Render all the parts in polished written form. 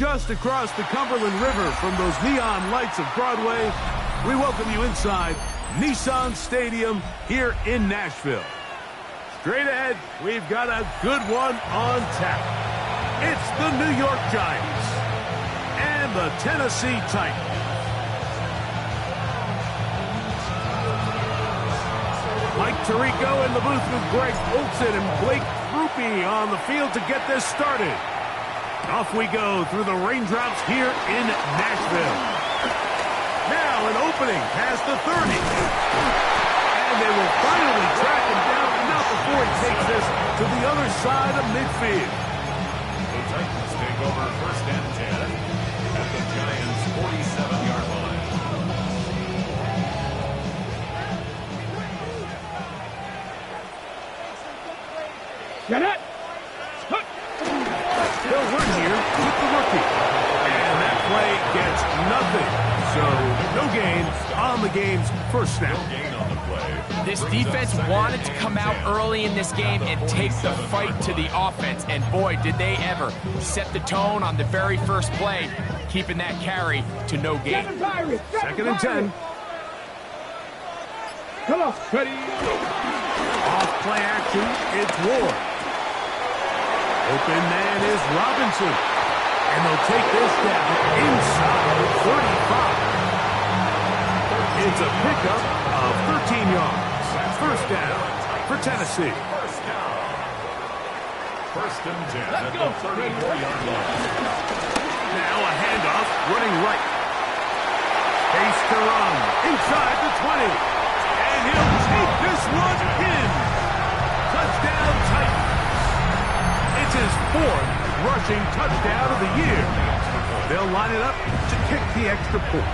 just across the Cumberland River from those neon lights of Broadway, we welcome you inside Nissan Stadium here in Nashville. Straight ahead, we've got a good one on tap. It's the New York Giants and the Tennessee Titans. Mike Tirico in the booth with Greg Olson and Blake Grupe on the field to get this started. Off we go through the raindrops here in Nashville. Now an opening past the 30. And they will finally track him down, not before he takes this to the other side of midfield. The Titans take over 1st and 10 at the Giants' 47-yard line. Get it! They'll run here with the rookie. And that play gets nothing. So no gain on the game's first snap. No gain on the play. This defense wanted to come out early in this game and take the fight to the offense. And boy, did they ever set the tone on the very first play, keeping that carry to no gain. 2nd and 10. Come on, ready. Off play action, it's Ward. Open man is Robinson. And they'll take this down inside 35. It's a pickup of 13 yards. 1st down for Tennessee. 1st and 10 at the 34-yard line. Now a handoff running right. Pace to run inside the 20. And he'll take this one in. Touchdown Titans. It's his 4th rushing touchdown of the year. They'll line it up to kick the extra point.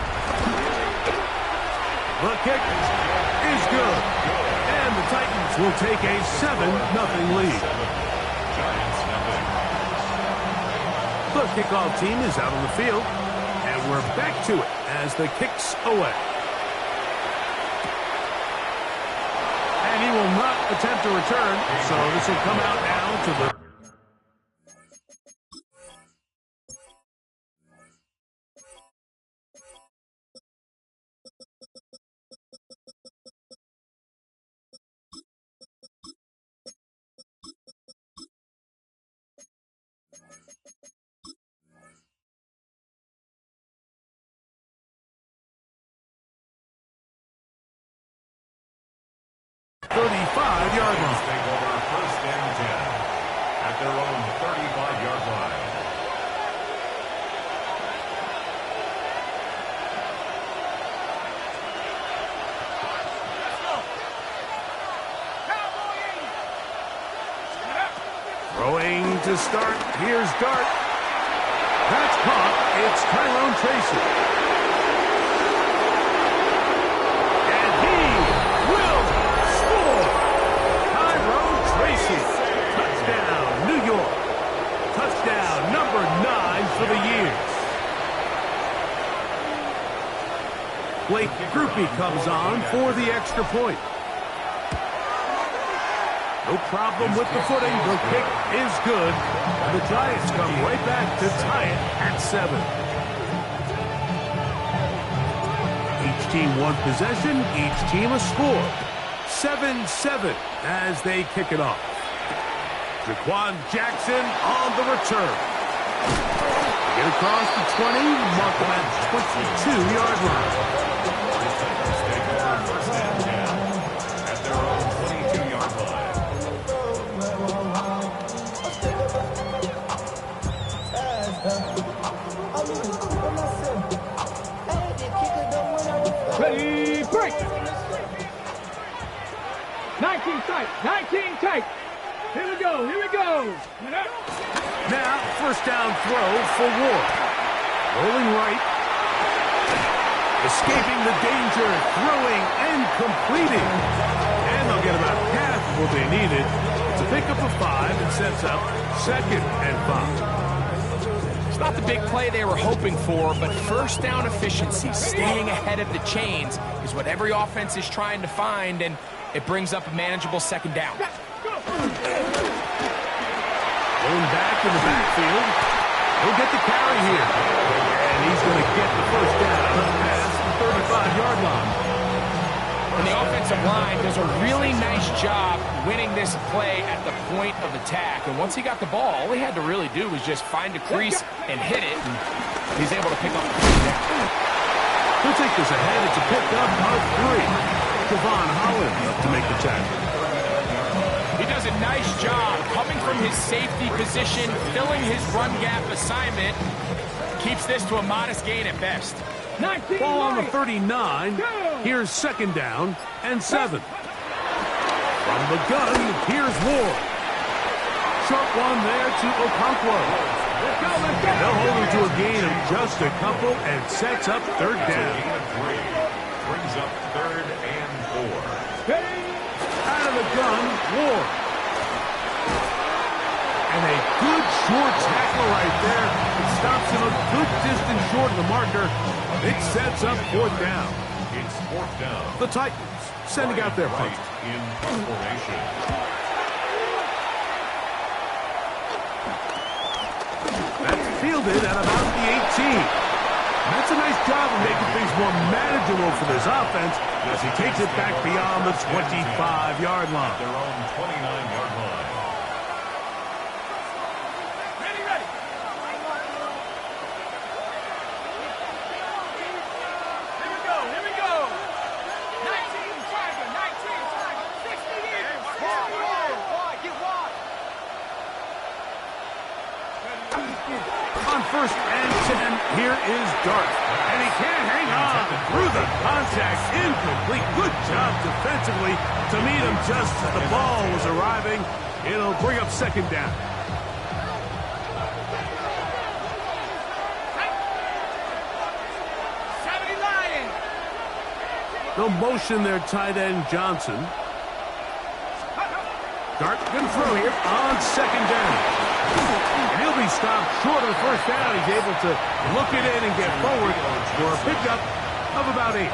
The kick is good. And the Titans will take a 7-0 lead. The kickoff team is out on the field. And we're back to it as the kick's away. And he will not attempt to return. So this will come out now to the 35-yard line. Take over 1st and 10 at their own 35-yard line. Throwing to start. Here's Dart. That's caught. It's Tyrone Tracy. And he will score. Tyrone Tracy. Touchdown, New York. Touchdown number 9 for the year. Blake Grupe comes on for the extra point. No problem with the footing. The kick is good. And the Giants come right back to tie it at 7. Each team one possession, each team a score. 7-7 as they kick it off. Jaquan Jackson on the return. Get across the 20, mark him at 22-yard line. Take over 1st and 10 at their own 22-yard line. Ready, break! 19 tight, 19 tight. Here we go, here we go. Now, 1st down throw for Ward. Rolling right. Escaping the danger, throwing and completing. And they'll get about half of what they needed to pick up a 5 and sets up 2nd and 5. It's not the big play they were hoping for, but 1st down efficiency, staying ahead of the chains, is what every offense is trying to find, and it brings up a manageable 2nd down. Going back in the backfield. He'll get the carry here. And he's going to get the first down past the 35-yard line. And the offensive line does a really nice job winning this play at the point of attack. And once he got the ball, all he had to really do was just find a crease and hit it. And he's able to pick up the first down. He'll take this ahead. It's a pickup of 3. Javon Holland up to make the tackle. He does a nice job coming from his safety position, filling his run gap assignment. Keeps this to a modest gain at best. Ball on the 39. Here's second down and 7. From the gun, here's Ward. Short one there to Okonkwo. They'll hold him to a gain of just a couple and sets up third down. Brings up 3rd and 4. Out of the gun, Ward. And a good short tackle right there. It stops him a good distance short of the marker. It sets up 4th down. It's 4th down. The Titans sending out their punter. In formation. That's fielded at about the 18. That's a nice job of making things more manageable for this offense as he takes it back beyond the 25-yard line. Their own 29-yard line. On 1st and 10, here is Dart. And he can't hang on through the contact. Incomplete. Good job defensively to meet him just as the ball was arriving. It'll bring up second down. They'll motion their tight end, Johnson. Dart, good throw here on second down. And he'll be stopped short of the first down. He's able to look it in and get forward for a pickup of about 8.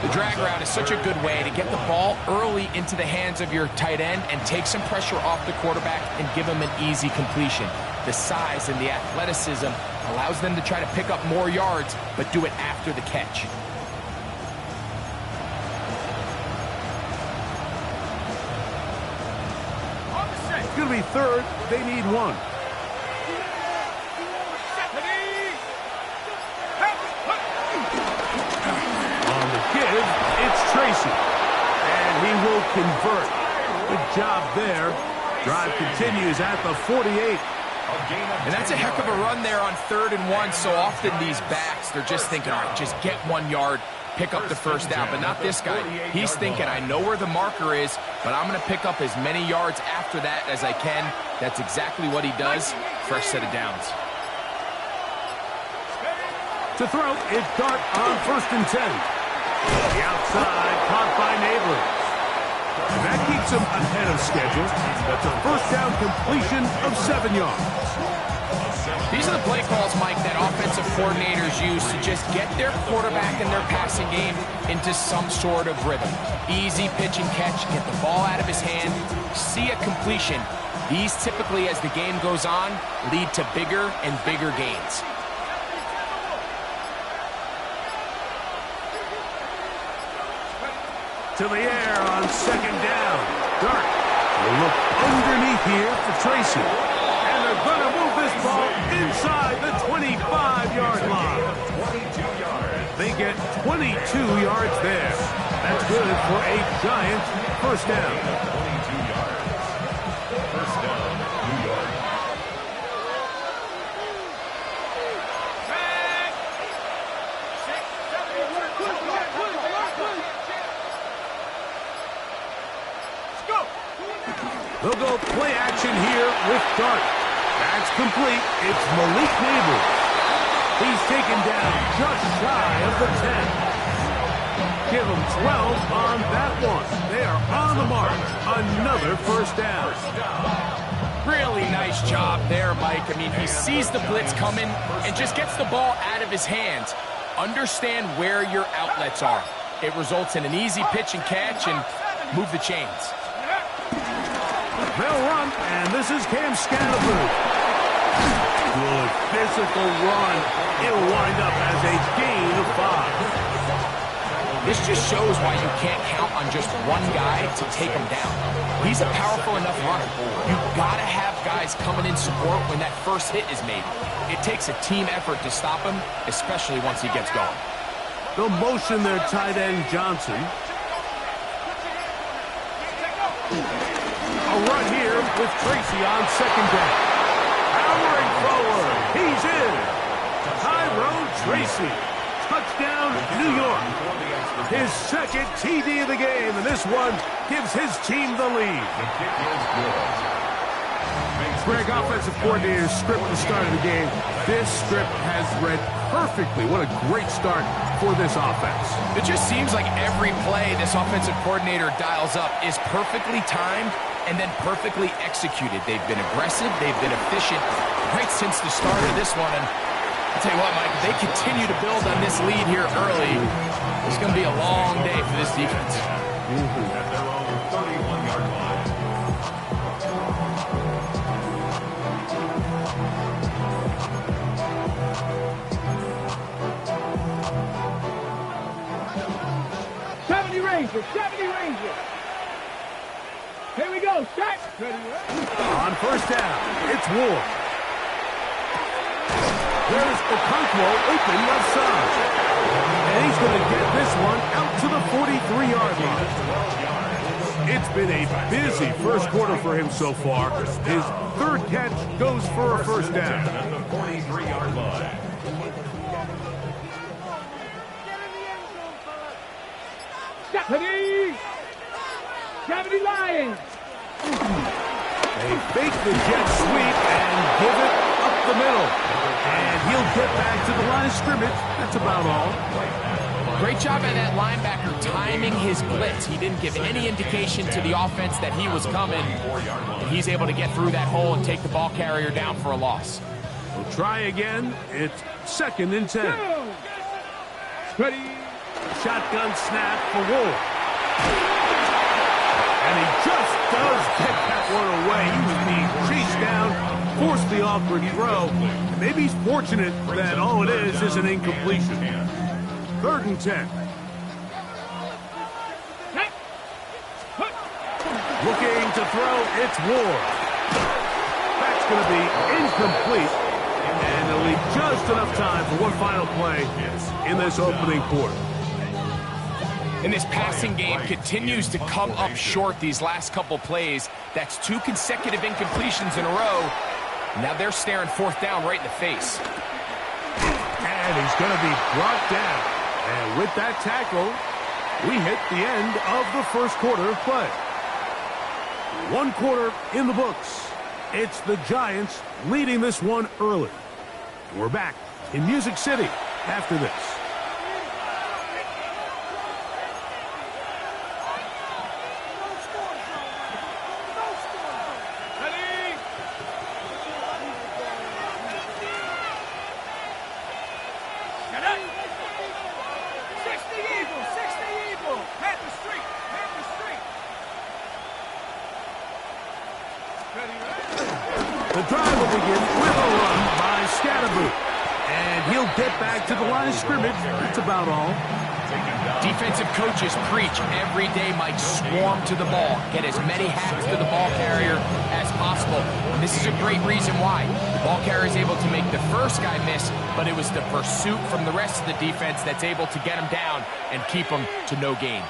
The drag route is such a good way to get the ball early into the hands of your tight end and take some pressure off the quarterback and give him an easy completion. The size and the athleticism allows them to try to pick up more yards, but do it after the catch. It's going to be 3rd. They need 1. On the give, it's Tracy. And he will convert. Good job there. Drive continues at the 48. And that's a heck of a run there on 3rd and 1. So often these backs, they're just thinking, all right, just get 1 yard, pick up the first down. But not this guy. He's thinking, I know where the marker is, but I'm going to pick up as many yards after that as I can. That's exactly what he does. Fresh set of downs. To throw, it's Dart on 1st and 10. The outside, caught by Neighbors. And that keeps him ahead of schedule. That's a first down completion of 7 yards. These are the play calls, Mike, that offensive coordinators use to just get their quarterback and their passing game into some sort of rhythm. Easy pitch and catch, get the ball out of his hand, see a completion. These typically, as the game goes on, lead to bigger and bigger gains. To the air on second down. Dart will look underneath here for Tracy. And they're going to move this ball inside the 25-yard line. They get 22 yards there. That's good for a Giant first down. 22 yards. First down, New York. They'll go play action here with Dart. That's complete. It's Malik Neighbors. He's taken down just shy of the 10. Give him 12 on that one. They are on the mark. Another first down. Really nice job there, Mike. I mean, he sees the blitz coming and just gets the ball out of his hands. Understand where your outlets are. It results in an easy pitch and catch and move the chains. They'll run, and this is Cam Scattergood. Good physical run. It'll wind up as a gain of 5. This just shows why you can't count on just one guy to take him down. He's a powerful enough runner. You've got to have guys coming in support when that first hit is made. It takes a team effort to stop him, especially once he gets going. The motion there, tight end Johnson. A run here with Tracy on second down. Powering forward. He's in. Tyrone Tracy. Touchdown, New York. His second TD of the game, and this one gives his team the lead. Greg, offensive coordinator's script the start of the game. This script has read perfectly. What a great start for this offense. It just seems like every play this offensive coordinator dials up is perfectly timed and then perfectly executed. They've been aggressive, they've been efficient right since the start of this one. And I'll tell you what, Mike, if they continue to build on this lead here early, it's going to be a long day for this defense. At their own 31-yard line. Rangers, 70 Rangers. Here we go, set. On first down, it's Ward. There's Okonkwo open left side. And he's going to get this one out to the 43-yard line. It's been a busy first quarter for him so far. His third catch goes for a first down. At the 43-yard line. Gravity Lions. They fake the jet sweep and give it up the middle. And he'll get back to the line of scrimmage. That's about all. Great job by that linebacker timing his blitz. He didn't give any indication to the offense that he was coming. And he's able to get through that hole and take the ball carrier down for a loss. We'll try again. It's 2nd and 10. Ready. Shotgun snap for Wolf. And he just does get that one away. He was being chased down, forced the awkward throw. Maybe he's fortunate that all it is an incompletion. 3rd and 10. Looking to throw, it's Ward. That's going to be incomplete. And it'll leave just enough time for one final play in this opening quarter. And this passing game continues to come up short these last couple plays. That's 2 consecutive incompletions in a row. Now they're staring 4th down right in the face. And he's going to be brought down. And with that tackle, we hit the end of the first quarter of play. 1 quarter in the books. It's the Giants leading this one early. We're back in Music City after this. The drive will begin with a run by Scatterboot. And he'll get back to the line of scrimmage. That's about all. Defensive coaches preach every day, Mike, swarm to the ball. Get as many hacks to the ball carrier as possible. And this is a great reason why. The ball carrier is able to make the first guy miss, but it was the pursuit from the rest of the defense that's able to get him down and keep him to no gain.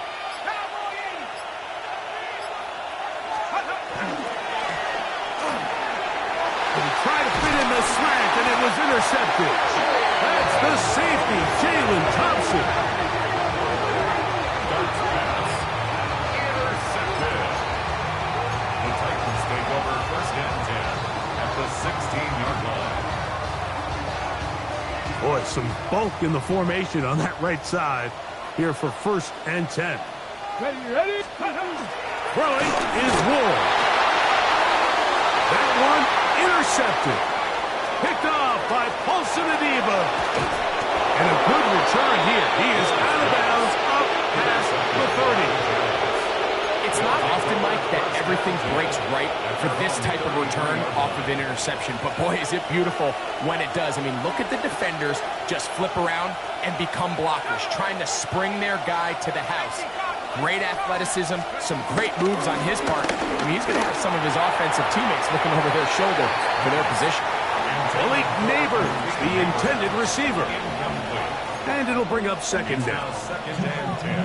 Tried to fit in the slant, and it was intercepted. That's the safety, Jalen Thompson. Darts pass. Intercepted. The Titans take over 1st and 10 at the 16-yard line. Boy, some bulk in the formation on that right side here for 1st and 10. Ready. Throwing is Ward. That one intercepted. Picked off by Paulson Adeba. And a good return here. He is out of bounds up past the 30. It's not often, Mike, that everything breaks right for this type of return off of an interception. But, boy, is it beautiful when it does. I mean, look at the defenders just flip around and become blockers, trying to spring their guy to the house. Great athleticism, some great moves on his part. I mean, he's going to have some of his offensive teammates looking over their shoulder for their position. Malik Neighbors, the intended receiver. And it'll bring up second down.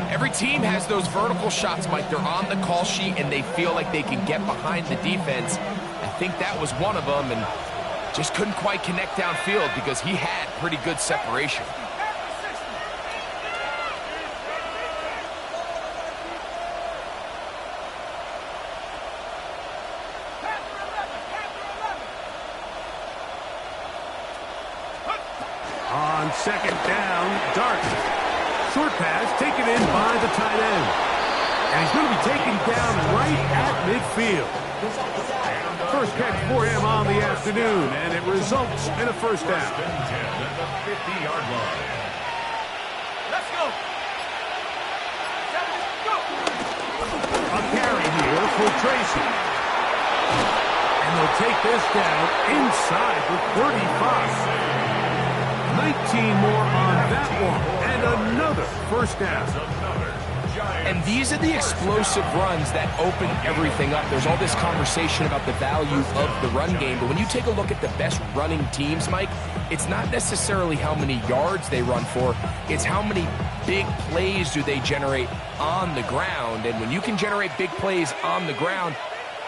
Every team has those vertical shots, Mike. They're on the call sheet, and they feel like they can get behind the defense. I think that was one of them, and just couldn't quite connect downfield because he had pretty good separation. On second down, Dart. Short pass taken in by the tight end. And he's going to be taken down right at midfield. First catch for him on the afternoon, and it results in a first down. 50-yard line. Let's go. A carry here for Tracy. And they'll take this down inside the 35. 19 more on that one, and another first down. And these are the explosive runs that open everything up. There's all this conversation about the value of the run game, but when you take a look at the best running teams, Mike, it's not necessarily how many yards they run for, it's how many big plays do they generate on the ground. And when you can generate big plays on the ground,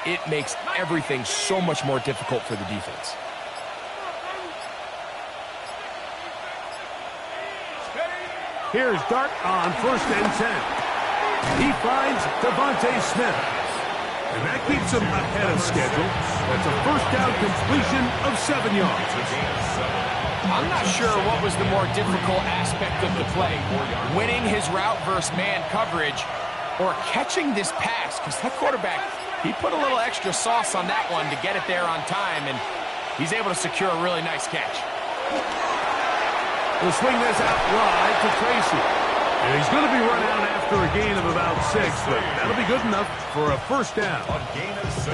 it makes everything so much more difficult for the defense. Here's Dart on first and 10. He finds Devontae Smith. And that keeps him ahead of schedule. That's a first down completion of 7 yards. I'm not sure what was the more difficult aspect of the play. Winning his route versus man coverage or catching this pass, because that quarterback, he put a little extra sauce on that one to get it there on time, and he's able to secure a really nice catch. We'll swing this out wide to Tracy. And he's going to be run out after a gain of about 6, but that'll be good enough for a first down. A gain of 6.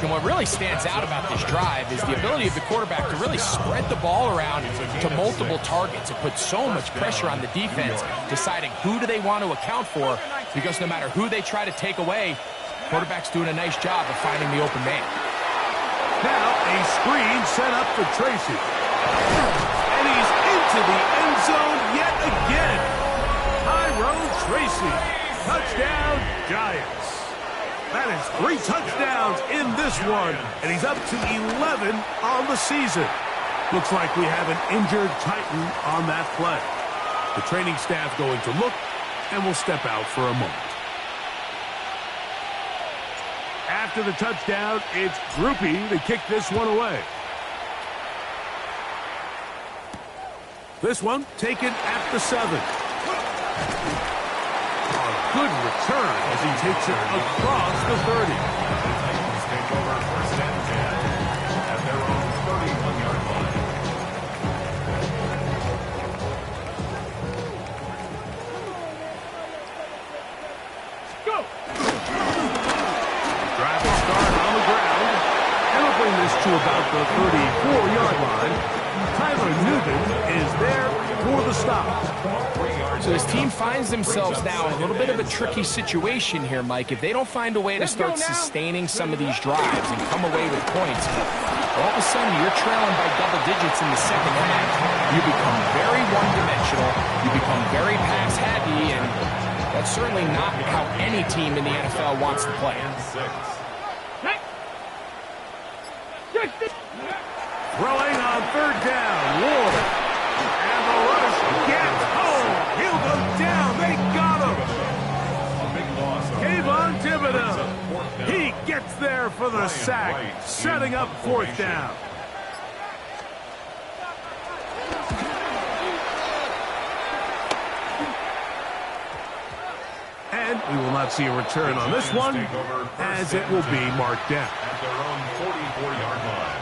And what really stands out about this drive is the ability of the quarterback to really spread the ball around to multiple targets. It puts so much pressure on the defense, deciding who do they want to account for, because no matter who they try to take away, quarterback's doing a nice job of finding the open man. Now a screen set up for Tracy. And he's into the end zone yet again. Tyrone Tracy. Touchdown, Giants. That is 3 touchdowns in this one, and he's up to 11 on the season. Looks like we have an injured Titan on that play. The training staff going to look, and will step out for a moment. After the touchdown, it's Groupie to kick this one away. This one taken at the 7. A good return as he takes it across the 30. Titans take over first and 10 at their own 31-yard line. Go. Drive will start on the ground. And we'll bring this to about the 34-yard line. Tyler Newton is there for the stop. So this team finds themselves now in a little bit of a tricky situation here, Mike. If they don't find a way to start sustaining some of these drives and come away with points, all of a sudden you're trailing by double digits in the second half. You become very one-dimensional. You become very pass-heavy, and that's certainly not how any team in the NFL wants to play. Throwing on third down, Ward. And the rush gets home. He'll go down. They got him. A big loss. Kayvon Thibodeau. He gets there for the sack, setting up fourth down. And we will not see a return on this one, as it will be marked down. At their own 44-yard line.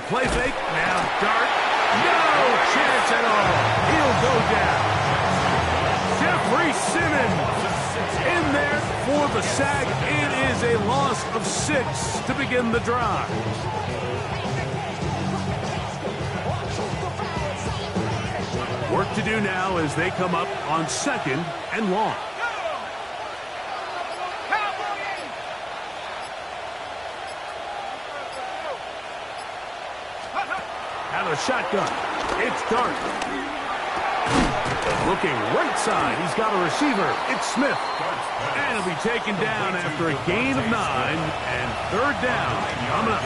play fake. Now dart. No chance at all. He'll go down. Jeffrey Simmons in there for the sack. It is a loss of 6 to begin the drive. Work to do now as they come up on 2nd and long. Out of the shotgun. It's Dart. Looking right side. He's got a receiver. It's Smith. And he'll be taken down after a gain of 9 and 3rd down. Coming up.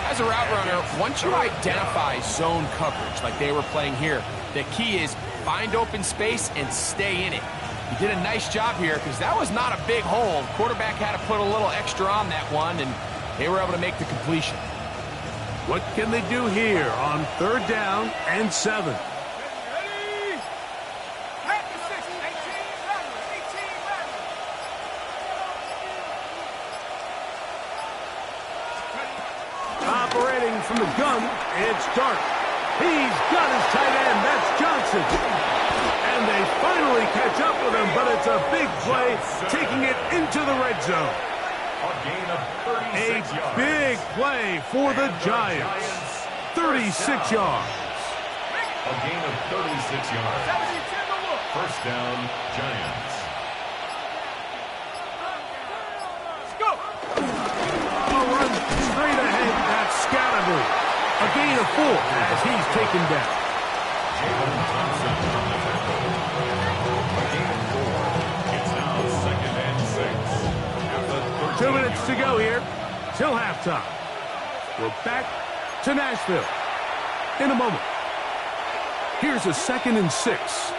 As a route runner, once you identify zone coverage like they were playing here, the key is find open space and stay in it. He did a nice job here because that was not a big hole. Quarterback had to put a little extra on that one, and they were able to make the completion. What can they do here on 3rd down and 7? Operating from the gun, it's Dart. He's got his tight end. That's Johnson. And they finally catch up with him, but it's a big play, taking it into the red zone. A gain of 36 yards. Big play for the Giants. 36 yards. A gain of 36 yards. 1st down, Giants. A run straight ahead. That's Scatterby. A gain of 4 as he's taken down. Jalen Thompson on the tackle. A gain of 4. It's now 2nd and 6. At the 2 minutes to go here till halftime. We're back to Nashville in a moment. Here's a 2nd and 6.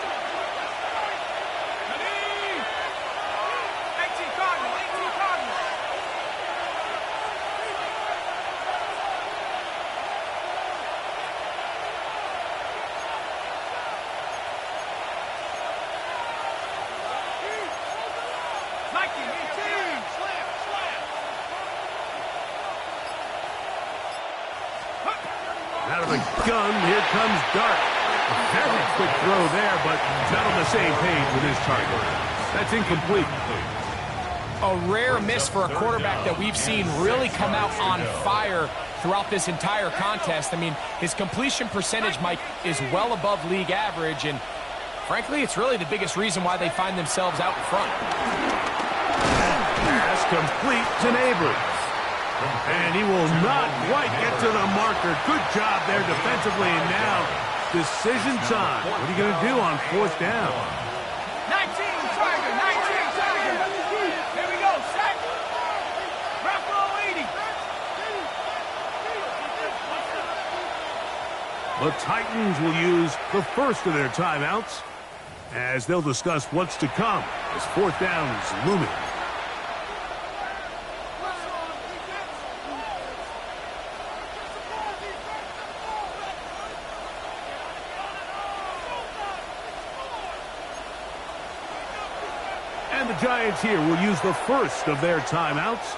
Out of the gun, here comes Dart. A very quick throw there, but not on the same page with his target. That's incomplete. A rare miss for a quarterback that we've seen really come out on fire throughout this entire contest. I mean, his completion percentage, Mike, is well above league average, and frankly, it's really the biggest reason why they find themselves out in front. Pass complete to Neighbors. And he will not quite get to the marker. Good job there defensively, and now decision time. What are you going to do on 4th down? 19 Tiger, 19 Tiger. Here we go, sack. Bravo 80. The Titans will use the first of their timeouts as they'll discuss what's to come as 4th down is looming. And the Giants here will use the first of their timeouts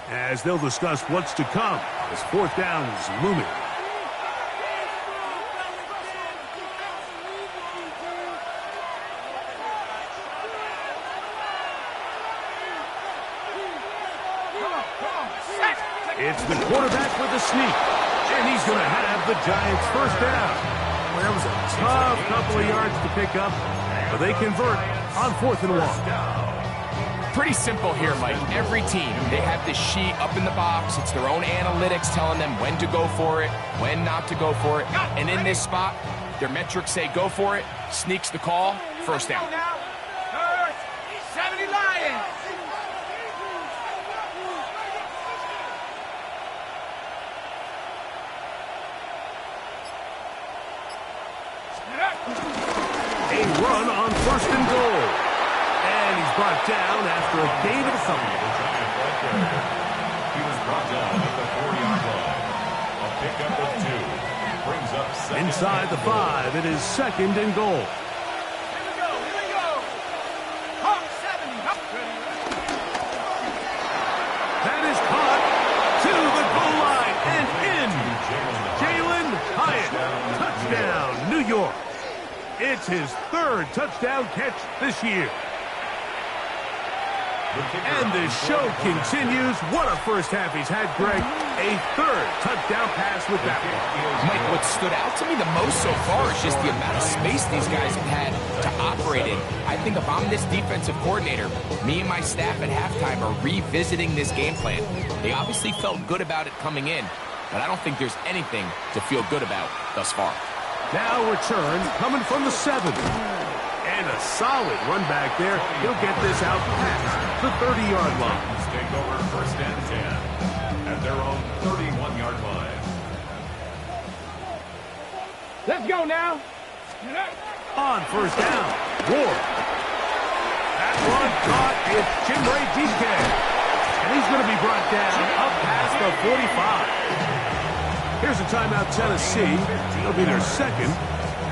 as they'll discuss what's to come as 4th down is looming. It's the quarterback with the sneak, and he's going to have the Giants' 1st down. Well, that was a tough couple of yards to pick up, but they convert on 4th and 1. Pretty simple here, Mike. Every team, they have this sheet up in the box. It's their own analytics telling them when to go for it, when not to go for it. And in this spot, their metrics say go for it, sneaks the call, 1st down. 70 Lions. A run on 1st and goal. And he's brought down after a gain of a couple. He was brought down at the 40-yard line. A pickup of 2. Brings up 2nd. Inside the 5, it is 2nd and goal. Here we go. Hawk 70. That is caught to the goal line and in. It's his third touchdown catch this year. And the show continues. What a first half he's had, Greg. A third touchdown pass with that one. Mike, what stood out to me the most so far is just the amount of space these guys have had to operate in. I think if I'm this defensive coordinator, me and my staff at halftime are revisiting this game plan. They obviously felt good about it coming in, but I don't think there's anything to feel good about thus far. Now return coming from the 7. And a solid run back there. He'll get this out past the 30-yard line. Take over first and 10 at their own 31-yard line. Let's go now. On first down, Ward. That one caught. It's Chimray DK. And he's going to be brought down up past the 45. Here's a timeout, Tennessee. It'll be their second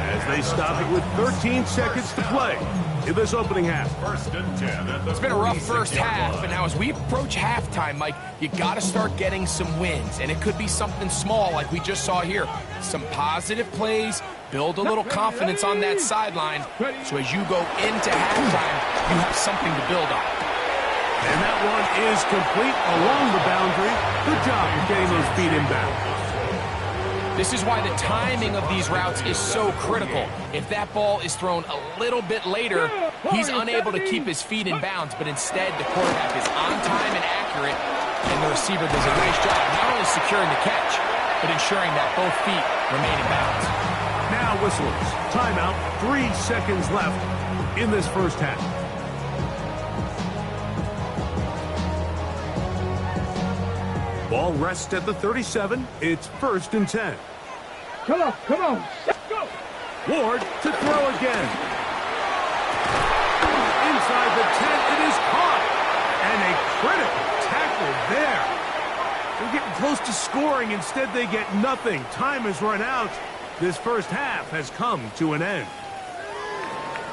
as they stop it with 13 seconds to play in this opening half. First and 10 at the It's been a rough first 36-yard half, line. but now as we approach halftime, Mike, you got to start getting some wins, and it could be something small like we just saw here. Some positive plays, build a little confidence on that sideline, so as you go into halftime, you have something to build on. And that one is complete along the boundary. Good job of getting those feet inbound. This is why the timing of these routes is so critical. If that ball is thrown a little bit later, he's unable to keep his feet in bounds, but instead the quarterback is on time and accurate, and the receiver does a nice job not only securing the catch, but ensuring that both feet remain in bounds. Now whistles. Timeout. 3 seconds left in this first half. Ball rests at the 37. It's first and 10. Come on, come on. Let's go. Ward to throw again. Inside the 10, it is caught. And a critical tackle there. They're getting close to scoring. Instead, they get nothing. Time has run out. This first half has come to an end.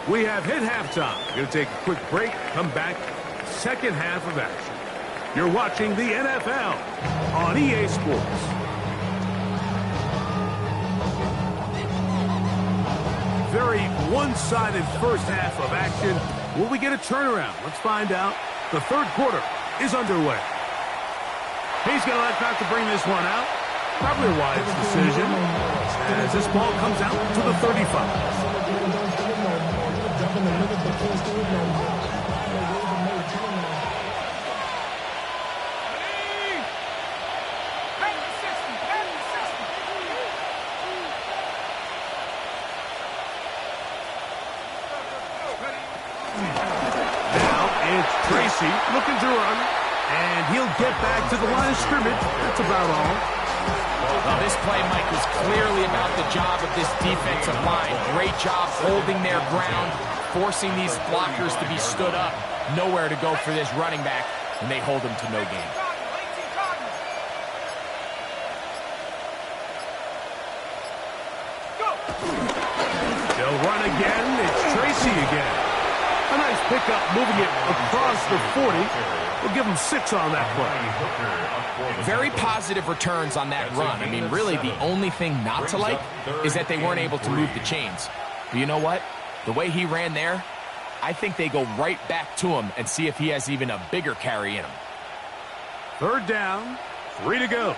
We have hit halftime. Going to take a quick break. Come back. Second half of action. You're watching the NFL on EA Sports. Very one-sided first half of action. Will we get a turnaround? Let's find out. The third quarter is underway. He's going to let Cox to bring this one out. Probably a wise decision as this ball comes out to the 35. Tracy looking to run, and he'll get back to the line of scrimmage. That's about all. Well, this play, Mike, was clearly about the job of this defensive line. Great job holding their ground, forcing these blockers to be stood up. Nowhere to go for this running back, and they hold him to no gain. They'll run again. It's Tracy again. A nice pickup, moving it across the 40. We'll give him 6 on that play. Very positive returns on that run. I mean, really, the only thing not to like is that they weren't able to move the chains. But you know what? The way he ran there, I think they go right back to him and see if he has even a bigger carry in him. Third down, 3 to go.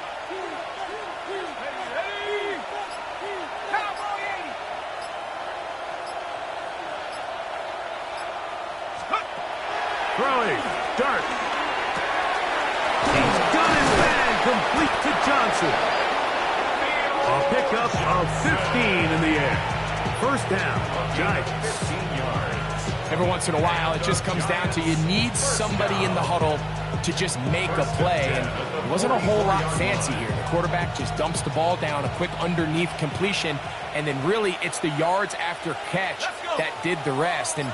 Throwing, dart. He's got his man complete to Johnson. A pickup of 15 in the air. First down, Giants. 15 yards. Every once in a while, it just comes down to you need somebody in the huddle to just make a play. And it wasn't a whole lot fancy here. The quarterback just dumps the ball down, a quick underneath completion, and then really it's the yards after catch that did the rest. And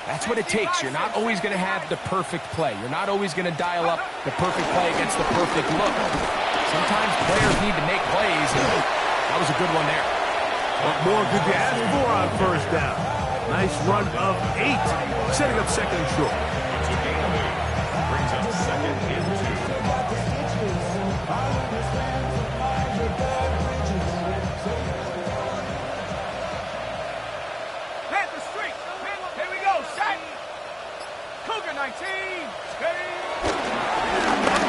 that's what it takes. You're not always going to have the perfect play. You're not always going to dial up the perfect play against the perfect look. Sometimes players need to make plays, and that was a good one there. What more could you ask for on first down? Nice run of 8, setting up second and short. Brings up second and 2. Up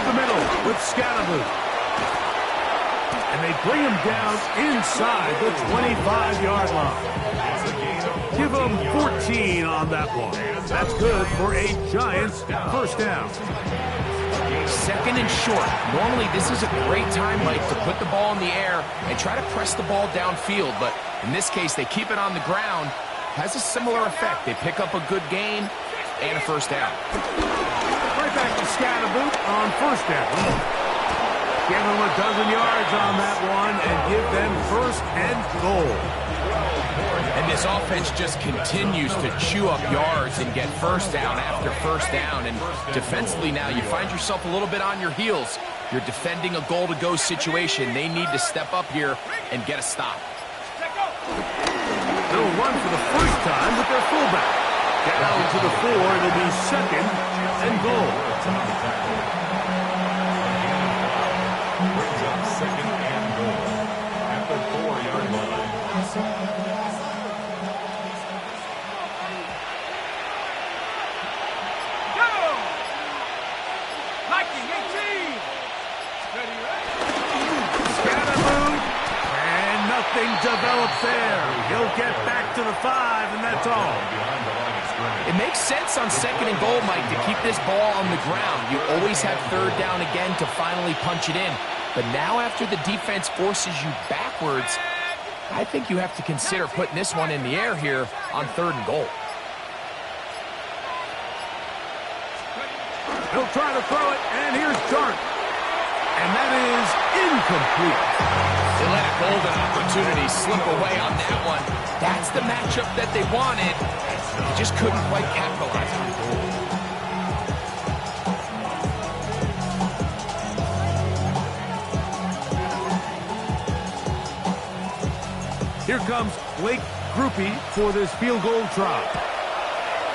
the middle with Scatterboot. And they bring him down inside the 25-yard line. Give him 14 on that one. That's good for a Giants first down. Second and short. Normally, this is a great time, Mike, to put the ball in the air and try to press the ball downfield. But in this case, they keep it on the ground. Has a similar effect. They pick up a good gain and a first down. Right back to Scatterboot on first down. Give them a dozen yards on that one and give them first and goal. And this offense just continues to chew up yards and get first down after first down. And defensively now, you find yourself a little bit on your heels. You're defending a goal-to-go situation. They need to step up here and get a stop. They'll run for the first time with their fullback. Down to the 4. It'll be second and goal. Brings up second and goal at the 4-yard line. Scatterboot, and nothing develops there. He'll get back to the 5, and that's all. Behind the line of scrimmage. It makes sense on second and goal, Mike, to keep this ball on the ground. You always have third down again to finally punch it in. But now after the defense forces you backwards, I think you have to consider putting this one in the air here on third and goal. He'll try to throw it, and here's Dart. And that is incomplete. They let a golden opportunity slip away on that one. That's the matchup that they wanted. They just couldn't quite capitalize on it. Here comes Blake Groupie for this field goal try.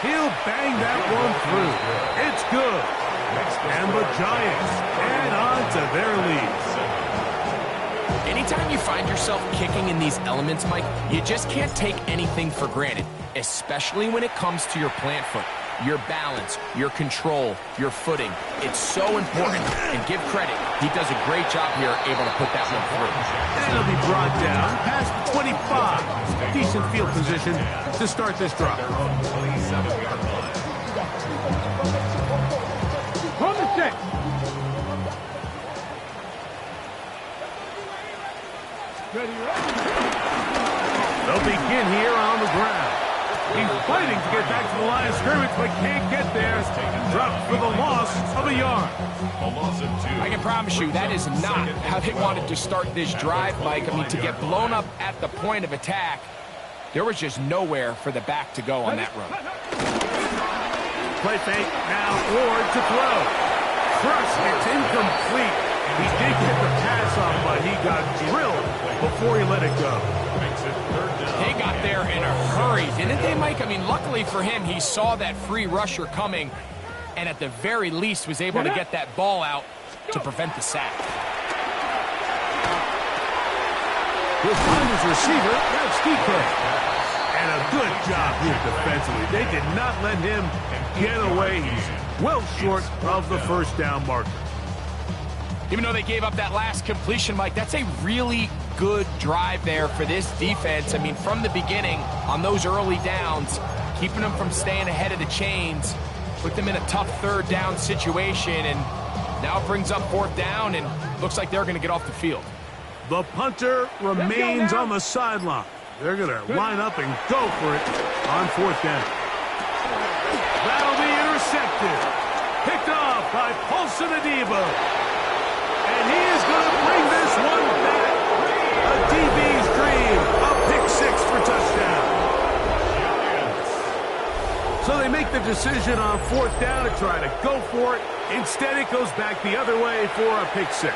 He'll bang that one through. It's good. And the Giants add on to their lead. Anytime you find yourself kicking in these elements, Mike, you just can't take anything for granted, especially when it comes to your plant foot, your balance, your control, your footing. It's so important, and give credit. He does a great job here able to put that one through. And it'll be brought down past 25. Decent field position to start this drive. From the set. They'll begin here on the ground. He's fighting to get back to the line of scrimmage, but can't get there. Dropped for the loss of a yard. A loss of 2. I can promise you that is not how they wanted to start this drive, Mike. I mean, to get blown up at the point of attack, there was just nowhere for the back to go on that run. Play fake, now Ward to throw. Crushed, it's incomplete. He did get the pass off, but he got drilled before he let it go. Makes it third down. They got there in a hurry, didn't they, Mike? I mean, luckily for him, he saw that free rusher coming, and at the very least was able to get that ball out to prevent the sack. He'll find his receiver, that's DK. And a good job here defensively. They did not let him get away. He's well short of the first down marker. Even though they gave up that last completion, Mike, that's a really good drive there for this defense. I mean, from the beginning, on those early downs, keeping them from staying ahead of the chains, put them in a tough third down situation, and now it brings up fourth down, and looks like they're going to get off the field. The punter remains on the sideline. They're going to line up and go for it on fourth down. That'll be intercepted. Picked off by Paulson Adebo. And he is going to bring this one back. A DB's dream. A pick-6 for touchdown. So they make the decision on fourth down to try to go for it. Instead, it goes back the other way for a pick-6.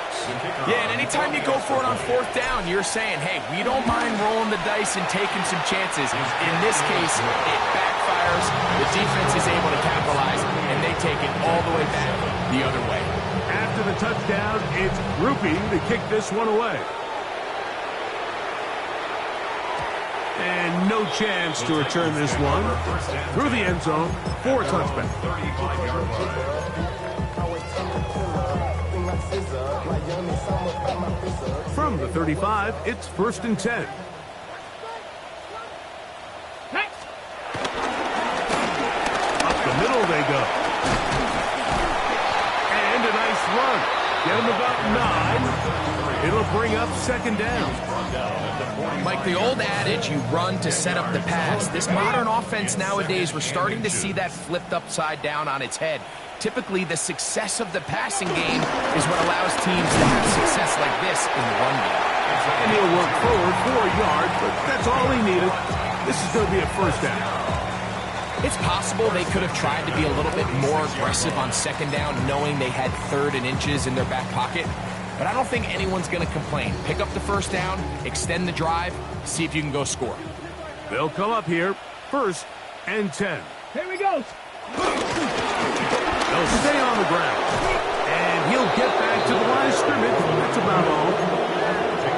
Yeah, and anytime you go for it on fourth down, you're saying, hey, we don't mind rolling the dice and taking some chances. In this case, it backfires. The defense is able to capitalize, and they take it all the way back the other way. After the touchdown, it's Groupie to kick this one away. And no chance to return this one through the end zone for a touchback. 35-yard line. From the 35, it's 1st and 10. Up the middle they go. And a nice run. Get him about 9. It'll bring up 2nd down. Like the old adage, you run to set up the pass. This modern offense nowadays, we're starting to see that flipped upside down on its head. Typically, the success of the passing game is what allows teams to have success like this in the run game. And he'll work forward for a yard, but that's all he needed. This is going to be a 1st down. It's possible they could have tried to be a little bit more aggressive on 2nd down, knowing they had 3rd and inches in their back pocket. But I don't think anyone's going to complain. Pick up the 1st down, extend the drive, see if you can go score. They'll come up here, 1st and 10. Here we go. They'll stay on the ground. And he'll get back to the line of scrimmage. That's about all.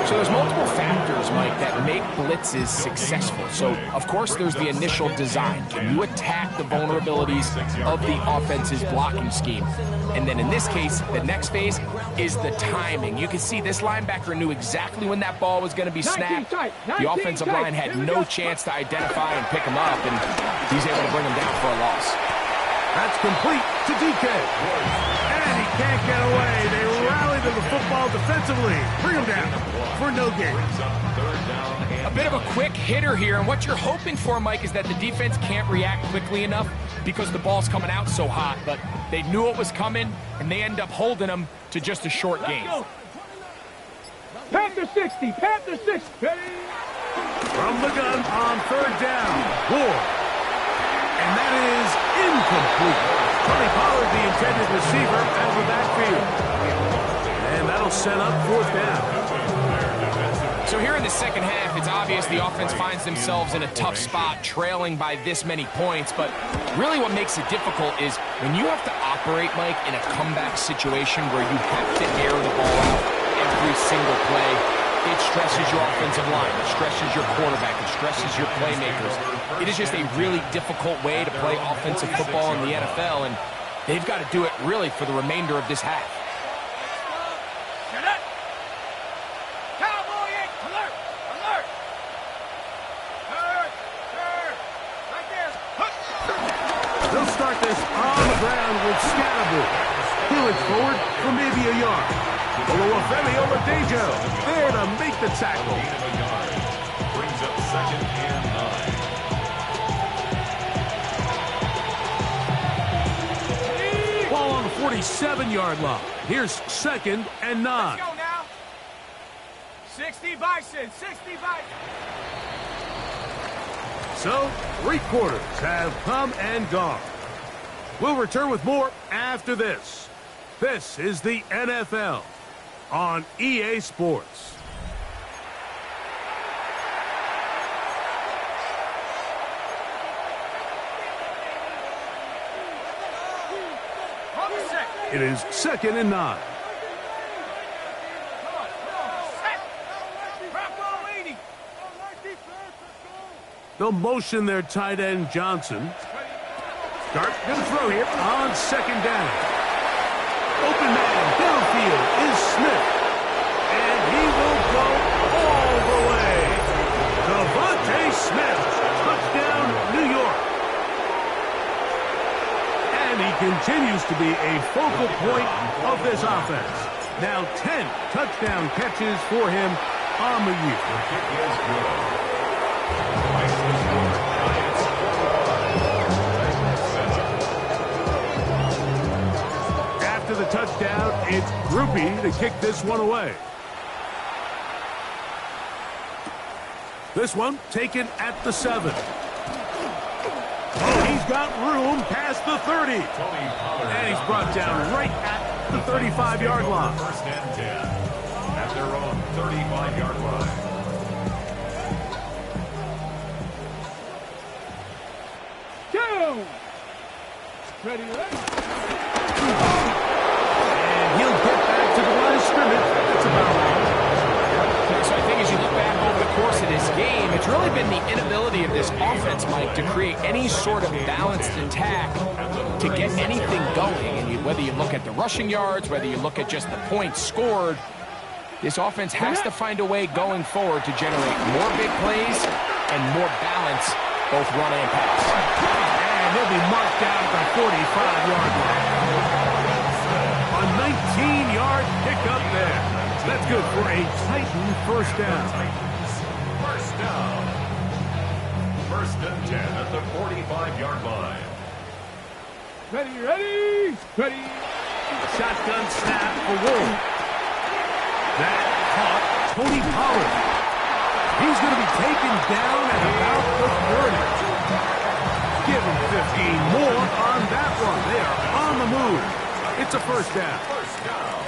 So there's multiple factors, Mike, that make blitzes successful. So, of course, there's the initial design. Can you attack the vulnerabilities of the offense's blocking scheme? And then in this case, the next phase is the timing. You can see this linebacker knew exactly when that ball was going to be snapped. The offensive line had no chance to identify and pick him up, and he's able to bring him down for a loss. That's complete to DK. And he can't get away. They rally to the football defensively. Bring him down for no gain. A bit of a quick hitter here, and what you're hoping for, Mike, is that the defense can't react quickly enough because the ball's coming out so hot. But they knew it was coming, and they end up holding them to just a short gain. Panther 60, Panther 60. From the gun on 3rd down. Ward. And that is incomplete. Tony Pollard, the intended receiver, out of the backfield. And that'll set up 4th down. So here in the second half, it's obvious the offense finds themselves in a tough spot, trailing by this many points. But really what makes it difficult is when you have to operate, Mike, in a comeback situation where you have to air the ball out every single play, it stresses your offensive line, it stresses your quarterback, it stresses your playmakers. It is just a really difficult way to play offensive football in the NFL, and they've got to do it really for the remainder of this half. They'll start this on the ground with Scatterbull. He'll look forward for maybe a yard. Oluwafemi Oladejo there to make the tackle. Brings up 2nd and 9. Ball on the 47-yard line. Here's 2nd and 9. Let's go now. 60 Bison, 60 Bison. So, 3 quarters have come and gone. We'll return with more after this. This is the NFL on EA Sports. It is 2nd and 9. They'll motion their tight end, Johnson. Start, gonna throw here on 2nd down. Open man, downfield is Smith. And he will go all the way. Devontae Smith, touchdown, New York. And he continues to be a focal point of this offense. Now 10 touchdown catches for him on the year. After the touchdown, it's Groupie to kick this one away. This one taken at the 7. Oh, he's got room past the 30. And he's brought down right at the 35-yard line. 1st and 10 at their own 35-yard line. Ready, ready. And he'll get back to the line of scrimmage. That's about all. So I think as you look back over the course of this game, it's really been the inability of this offense, Mike, to create any sort of balanced attack to get anything going. And whether you look at the rushing yards, whether you look at just the points scored, this offense has to find a way going forward to generate more big plays and more balance, both run and pass. And he'll be marked down at the 45-yard line. A 19-yard pickup there. That's good for a Titan first down. First down. First and 10 at the 45-yard line. Ready. Shotgun snap for Wolf. That caught Tony Pollard. He's going to be taken down at about the 30. Give him 15 more on that one. They are on the move. It's a first down. First down.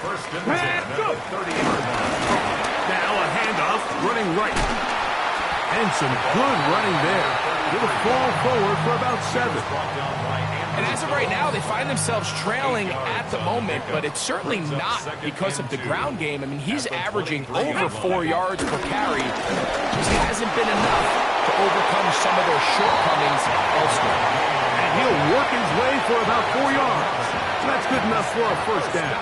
First and 10 at the 30-yard line. Now a handoff running right. And some good running there. He'll fall forward for about 7. And as of right now, they find themselves trailing at the moment, but it's certainly not because of the ground game. I mean, he's averaging over 4 yards per carry. Just hasn't been enough to overcome some of their shortcomings elsewhere. And he'll work his way for about 4 yards. That's good enough for a first down.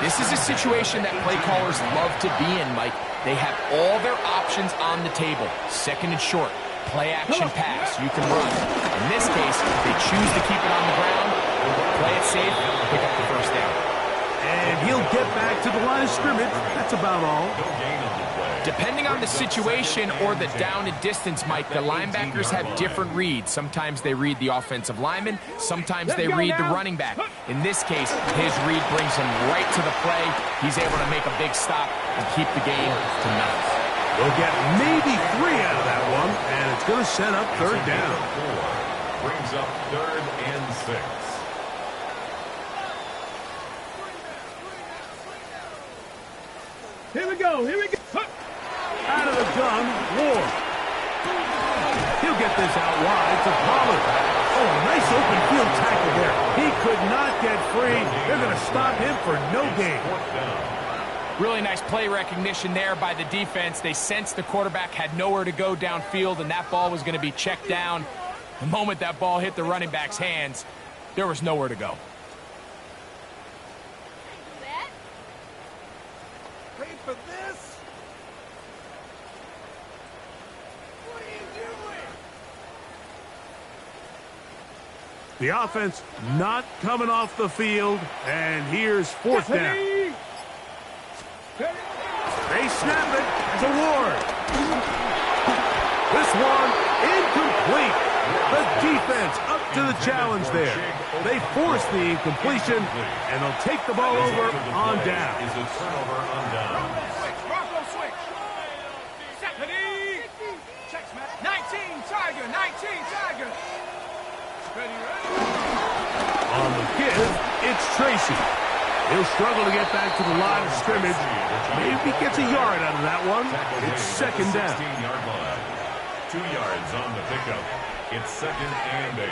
This is a situation that play callers love to be in, Mike. They have all their options on the table. Second and short. Play action pass. You can run. In this case, they choose to keep it on the ground, play it safe, pick up the first down. And he'll get back to the line of scrimmage. That's about all. Depending on the situation or the down and distance, Mike, the linebackers have different reads. Sometimes they read the offensive lineman. Sometimes they read the running back. In this case, his read brings him right to the play. He's able to make a big stop and keep the game to nothing. They'll get maybe 3 out of that one, and it's going to set up third down. 4 brings up third and 6. Here we go. Out of the gun, Ward. He'll get this out wide to Pollard. Oh, a nice open field tackle there. He could not get free. They're going to stop him for no gain. Really nice play recognition there by the defense. They sensed the quarterback had nowhere to go downfield, and that ball was going to be checked down. The moment that ball hit the running back's hands, there was nowhere to go. Wait for this. What are you doing? The offense not coming off the field, and here's fourth down. They snap it to Ward. This one incomplete. The defense up to the challenge there. They force the incompletion, and they'll take the ball over on down. Is a turnover on down. Bronco switch. Ready. Checks, man. 19 Tiger. Ready. On the give, it's Tracy. He'll struggle to get back to the line of scrimmage. Maybe gets a yard out of that one. It's second down. 16-yard line. 2 yards on the pickup. It's second and 8.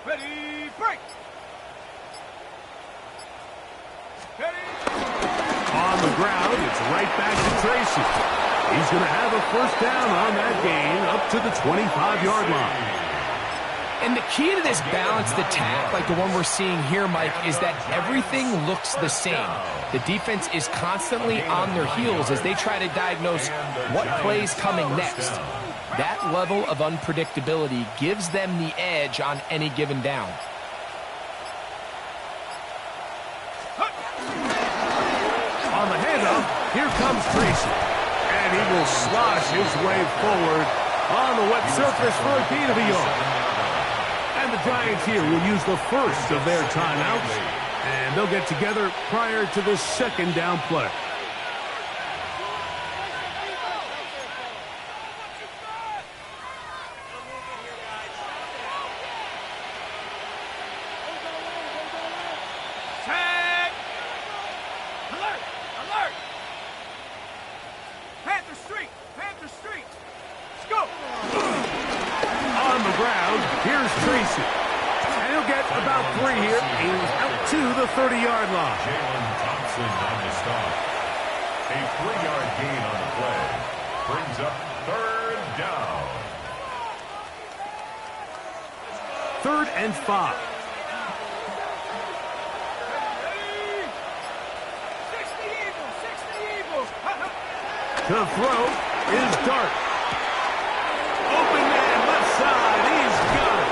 Ready, break. On the ground, it's right back to Tracy. He's going to have a first down on that gain up to the 25-yard line. And the key to this balanced attack, like the one we're seeing here, Mike, is that everything looks the same. The defense is constantly on their heels as they try to diagnose what play's coming next. That level of unpredictability gives them the edge on any given down. On the handoff, here comes Tracy. And he will slosh his way forward on the wet surface for a gain of a yard. And the Giants here will use the first of their timeouts. And they'll get together prior to the second down play. the 30-yard line. Jalen Thompson on the stop. A 3-yard gain on the play. Brings up third down. 3rd and 5. 60 Eagles! To throw is Dart. Open man, left side, he's got it.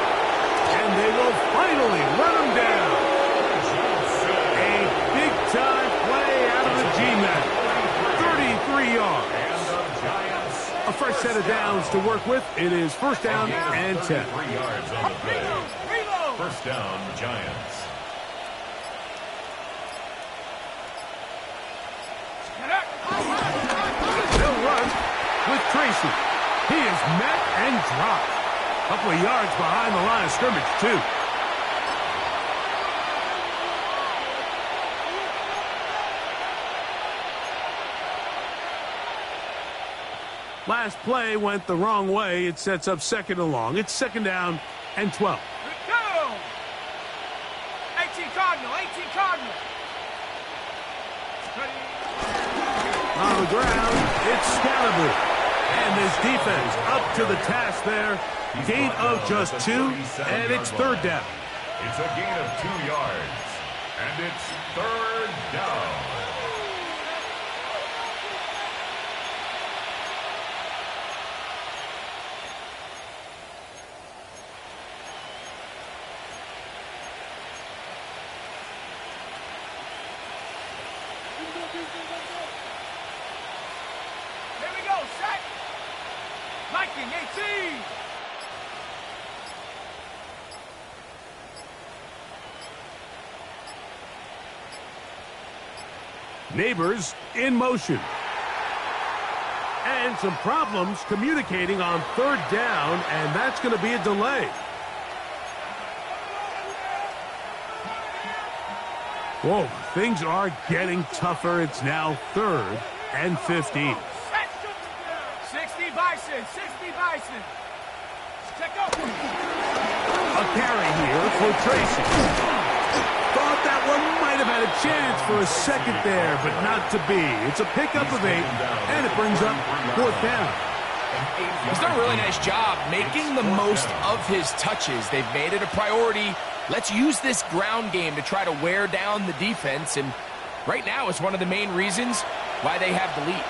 And they will finally run him down. A big-time play out of the G-Man. 33 yards. A fresh set of downs to work with. It is 1st down and 10. 3 yards on the play. Reload! 1st down, Giants. They'll run with Tracy. He is met and dropped. Couple of yards behind the line of scrimmage, too. Last play went the wrong way. It sets up 2nd and long. It's 2nd down and 12. Go! 18 Cardinal! On the ground, it's Scalaboo. And his defense up to the task there. Gain of just 2, and it's 3rd down. It's a gain of 2 yards. And it's 3rd down. Here we go, set! Viking 18! Neighbors in motion. And some problems communicating on 3rd down, and that's going to be a delay. Whoa, things are getting tougher. It's now 3rd and 15. 60 Bison! Check up! A carry here for Tracy. Thought that one might have had a chance for a second there, but not to be. It's a pickup of 8, and it brings up 4th down. He's done a really nice job making the most of his touches. They've made it a priority. Let's use this ground game to try to wear down the defense, and right now it's one of the main reasons why they have the lead.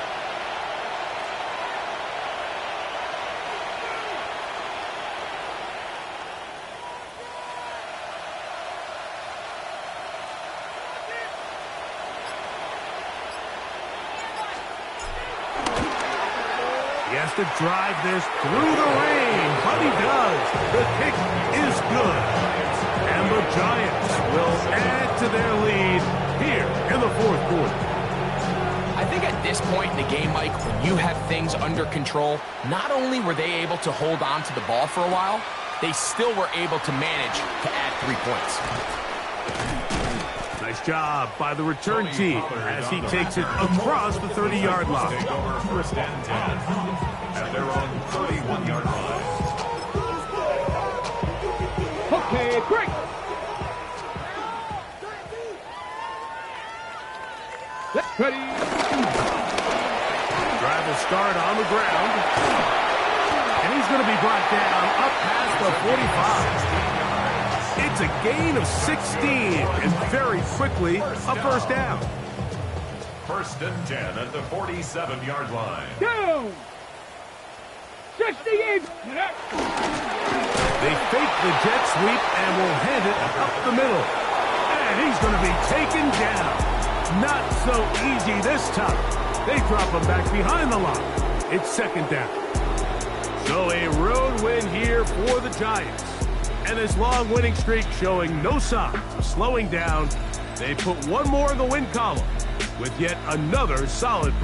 He has to drive this through the rain, but he does. The kick is good. And the Giants will add to their lead here in the 4th quarter. I think at this point in the game, Mike, when you have things under control, not only were they able to hold on to the ball for a while, they still were able to manage to add 3 points. Nice job by the return team as he takes it across the 30-yard line. Take over 1st and 10 at their own 31-yard line. Okay, break. Ready. Drive will start on the ground. And he's going to be brought down up past the 45. It's a gain of 16, and very quickly, a 1st down. 1st and 10 at the 47-yard line. Down. 68. They fake the jet sweep and will hand it up the middle. And he's going to be taken down. Not so easy this time. They drop him back behind the line. It's 2nd down. So a road win here for the Giants. And this long winning streak showing no signs of slowing down. They put one more in the win column with yet another solid performance.